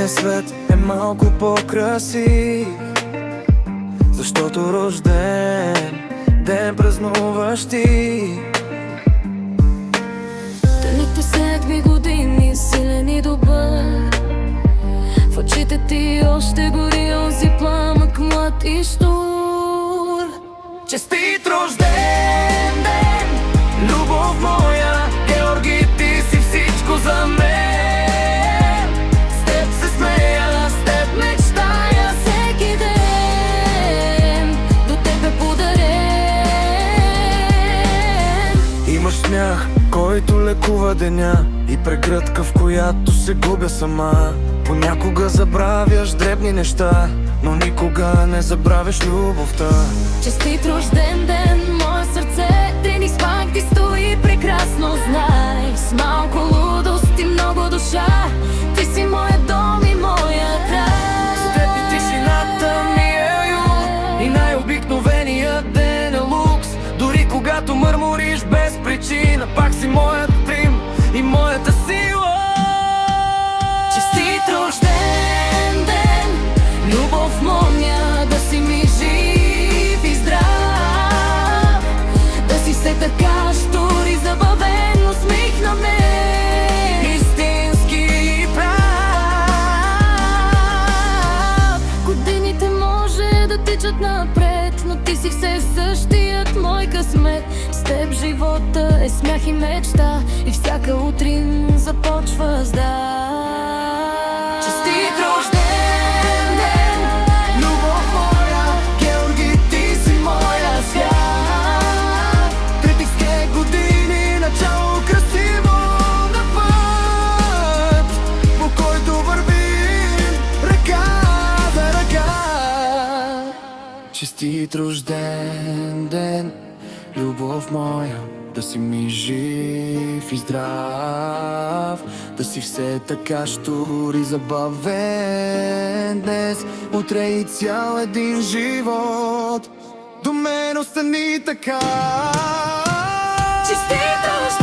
Днес свет е малко по-красив, защото рожден ден празнуваш ти. Дългите 7 години, силен и добър. В очите ти още гори онзи пламък, млад и щур. Честит рожден ден, любов моя, Георги, ти си всичко за мен. С теб се смея, с теб мечтая Всеки ден до теб е подарен. Имаш смях, който лекува деня, и прегръдка, в която се губя сама. Понякога забравяш дребни неща, но никога не забравяш любовта. Честит рожден ден, мое сърце, ден и спак ти стои прекрасно, знай. С малко лудост и много душа, ти си моя дом и моя рай. С теб и тишината ми е ют, и най-обикновеният ден е лукс. Дори когато мърмориш без причина, пак си моят прим и моята сила. Честит рожден ден, любов моя, да си ми жив и здрав, да си все така щур и забавен, усмихнаме, Истински прав. годините може да тичат напред, но ти си все същият мой късмет. С теб живота е смях и мечта, и всяка утрин започва с да. Честит рожден ден, любов моя, Георги, ти си моя свят. 30 години, начало красиво на път, по който вървим ръка за ръка. Честит рожден ден, любов моя, да си ми жив и здрав, да си все така щур и забавен днес, утре и цял един живот. До мен остани така. Честит рожден